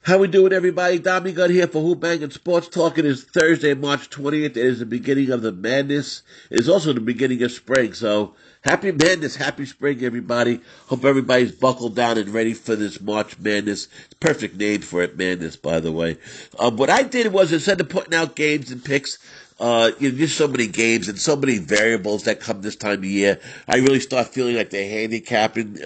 How we doing, everybody? Dommy Gunn here for Who-Bangin Sports Talk. It is Thursday, March 20th. It is the beginning of the madness. It is also the beginning of spring. So, happy madness, happy spring, everybody. Hope everybody's buckled down and ready for this March madness. It's a perfect name for it, madness, by the way. What I did was, instead of putting out games and picks, just so many games and so many variables that come this time of year. I really start feeling like the handicapping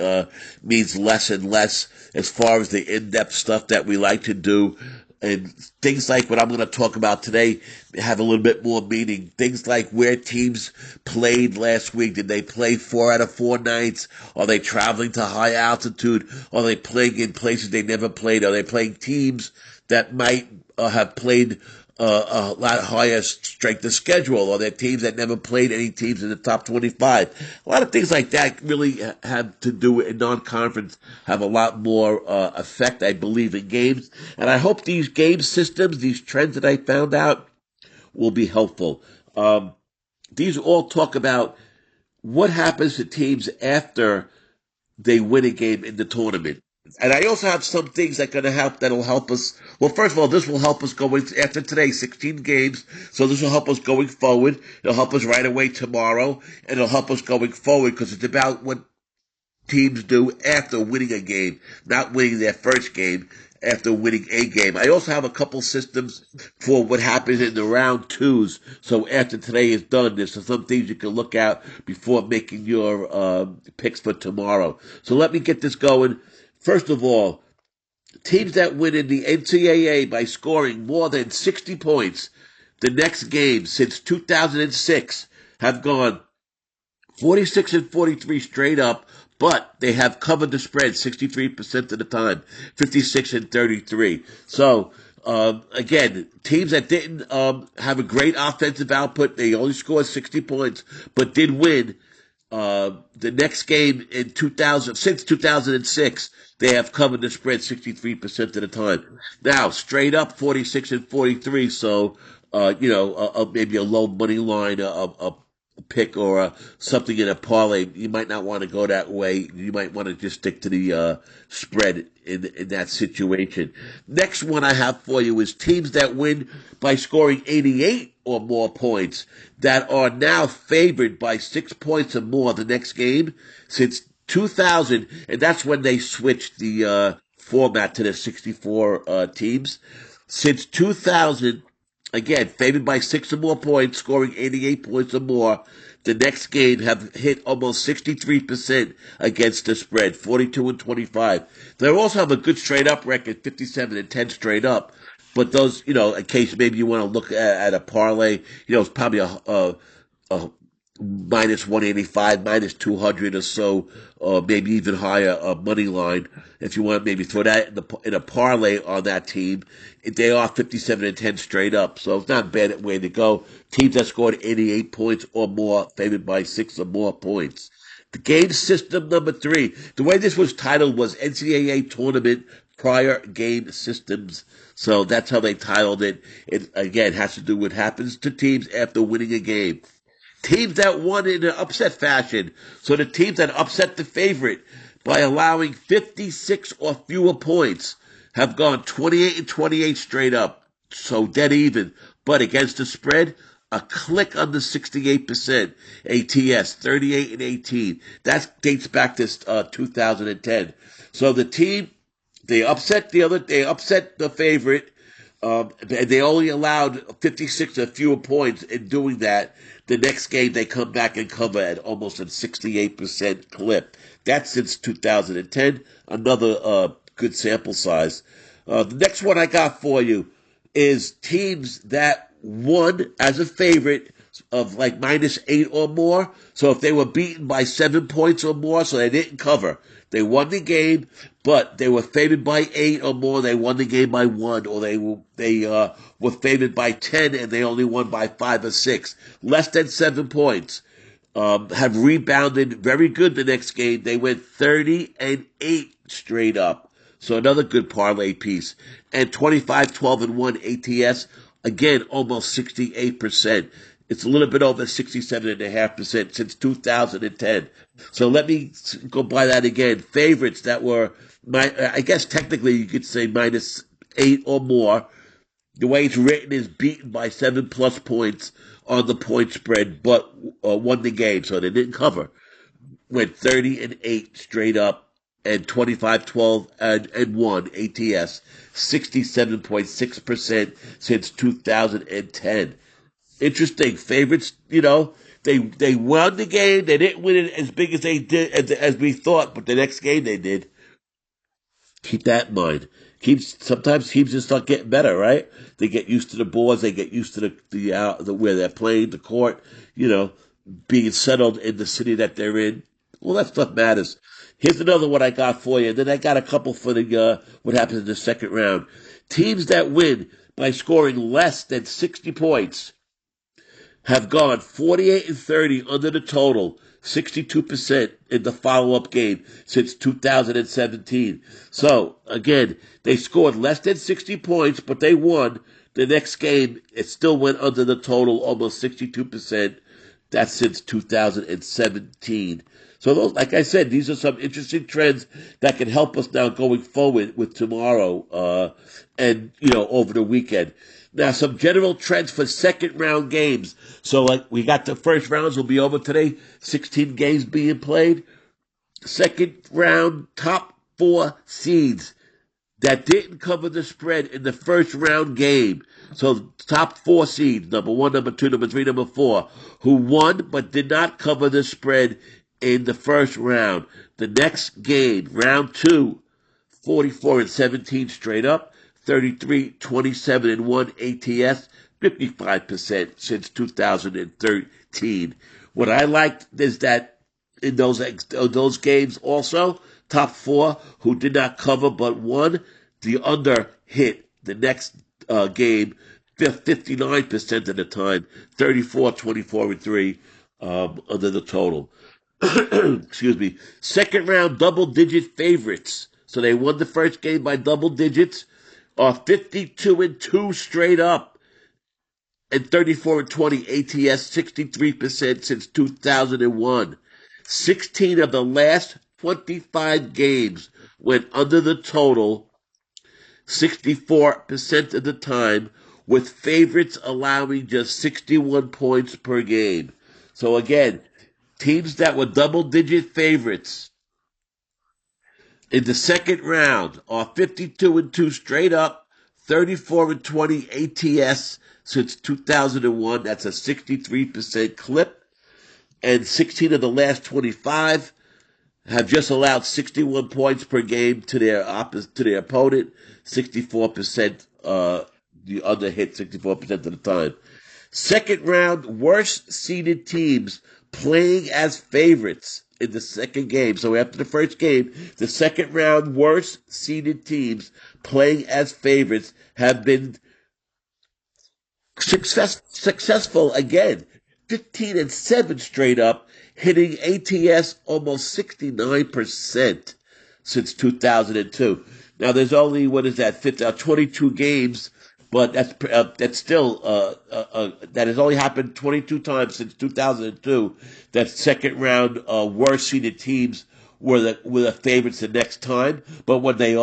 means less and less as far as the in-depth stuff that we like to do. And things like what I'm going to talk about today have a little bit more meaning. Things like where teams played last week. Did they play 4 out of 4 nights? Are they traveling to high altitude? Are they playing in places they never played? Are they playing teams that might have played a lot higher strength of schedule, or they're teams that never played any teams in the top 25. A lot of things like that really have to do with non-conference, have a lot more effect, I believe, in games. And I hope these game systems, these trends that I found out, will be helpful. These all talk about what happens to teams after they win a game in the tournament. And I also have some things that'll help us. Well, first of all, this will help us going after today, 16 games. So this will help us going forward. It'll help us right away tomorrow, and it'll help us going forward because it's about what teams do after winning a game, not winning their first game, after winning a game. I also have a couple systems for what happens in the round twos. So after today is done, there's some things you can look at before making your picks for tomorrow. So let me get this going. First of all, teams that win in the NCAA by scoring more than 60 points the next game since 2006 have gone 46 and 43 straight up, but they have covered the spread 63% of the time, 56 and 33. So, again, teams that didn't have a great offensive output, they only scored 60 points, but did win the next game in 2000, since 2006, they have covered the spread 63% of the time. Now, straight up 46 and 43, so, maybe a low money line, a pick or something in a parlay. You might not want to go that way. You might want to just stick to the spread in that situation. Next one I have for you is teams that win by scoring 88 or more points that are now favored by 6 points or more the next game since 2000, and that's when they switched the format to the 64 teams. Since 2000, again, favored by 6 or more points, scoring 88 points or more, the next game have hit almost 63% against the spread, 42 and 25. They also have a good straight up record, 57 and 10 straight up. But those, in case maybe you want to look at a parlay, it's probably a minus 185, minus 200 or so, or maybe even higher money line. If you want to maybe throw that in a parlay on that team, they are 57 and 10 straight up. So it's not a bad way to go. Teams that scored 88 points or more, favored by 6 or more points. The game system number 3. The way this was titled was NCAA Tournament Prior Game Systems. So that's how they titled it. It, again, has to do with what happens to teams after winning a game. Teams that won in an upset fashion. So the teams that upset the favorite by allowing 56 or fewer points have gone 28 and 28 straight up. So dead even. But against the spread, a click under 68%. ATS, 38 and 18. That dates back to 2010. So the team, they upset the favorite. They only allowed 56 or fewer points in doing that. The next game, they come back and cover at almost a 68% clip. That's since 2010. Another good sample size. The next one I got for you is teams that won as a favorite of like -8 or more. So if they were beaten by 7 points or more, so they didn't cover. They won the game, but they were favored by 8 or more. They won the game by 1, or they were favored by 10 and they only won by 5 or 6. Less than 7 points. Have rebounded very good the next game. They went 30 and 8 straight up. So another good parlay piece. And 25, 12 and 1 ATS. Again, almost 68%. It's a little bit over 67.5% since 2010. So let me go by that again. Favorites that were, I guess technically you could say 8 or more. The way it's written is beaten by 7+ points on the point spread, but won the game, so they didn't cover. Went 30-8 straight up and 25-12 and won ATS 67.6% since 2010. Interesting favorites. They won the game. They didn't win it as big as they did as we thought, but the next game they did. Keep that in mind. Sometimes teams just start getting better, right? They get used to the boards. They get used to the where they're playing, the court. You know, being settled in the city that they're in. Well, that stuff matters. Here's another one I got for you. And then I got a couple for the what happens in the second round. Teams that win by scoring less than 60 points have gone 48-30 under the total, 62% in the follow-up game since 2017. So, again, they scored less than 60 points, but they won. The next game, it still went under the total, almost 62%. That's since 2017. So those, like I said, these are some interesting trends that can help us now going forward with tomorrow, and, over the weekend. Now, some general trends for second round games. So, like, we got the first rounds will be over today. 16 games being played. Second round, top 4 seeds that didn't cover the spread in the first round game. So, top 4 seeds, number 1, number 2, number 3, number 4, who won but did not cover the spread in the first round. The next game, round 2, 44-17 straight up. 33-27-1 ATS, 55% since 2013. What I liked is that in those games also, top 4 who did not cover but won, the under hit the next game 59% of the time, 34-24-3 under the total. Excuse me. Second round double-digit favorites. So they won the first game by double digits, are 52-2 straight up, and 34-20 ATS, 63% since 2001. 16 of the last 25 games went under the total, 64% of the time, with favorites allowing just 61 points per game. So again, teams that were double-digit favorites in the second round are 52-2 straight up, 34-20 ATS since 2001. That's a 63% clip. And 16 of the last 25 have just allowed 61 points per game to their opponent. 64% the under hit 64% of the time. Second round, worst seeded teams playing as favorites in the second game. So after the first game, the second round, worst seeded teams playing as favorites have been successful again. 15-7 straight up, hitting ATS almost 69% since 2002. Now there's only, 22 games, but that's still that has only happened 22 times since 2002. That second round worst seeded teams were the favorites the next time, but when they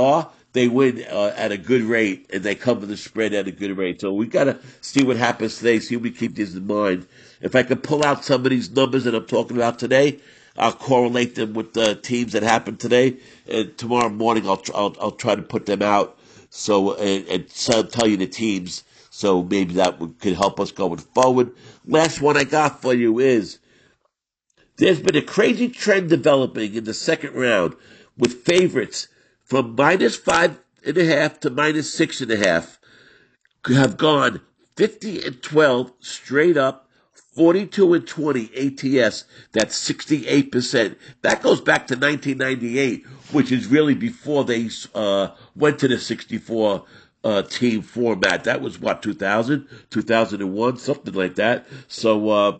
win at a good rate and they cover the spread at a good rate. So we gotta see what happens today. See if we keep this in mind. If I can pull out some of these numbers that I'm talking about today, I'll correlate them with the teams that happened today, and tomorrow morning I'll try to put them out. So and tell you the teams. So maybe that could help us going forward. Last one I got for you is there's been a crazy trend developing in the second round with favorites from -5.5 to -6.5 have gone 50-12 straight up, 42-20 ATS. That's 68%. That goes back to 1998, which is really before they went to the 64 team format. That was what, 2000, 2001, something like that. So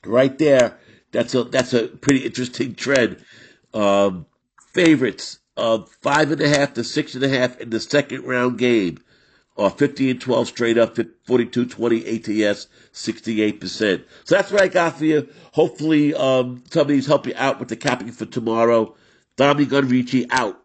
right there, that's a pretty interesting trend. Um, Favorites of 5.5 to 6.5 in the second round game are 50-12 straight up, 42-20 ATS, 68%. So that's what I got for you. Hopefully, somebody's helped you out with the capping for tomorrow. Tommy Gunrici out.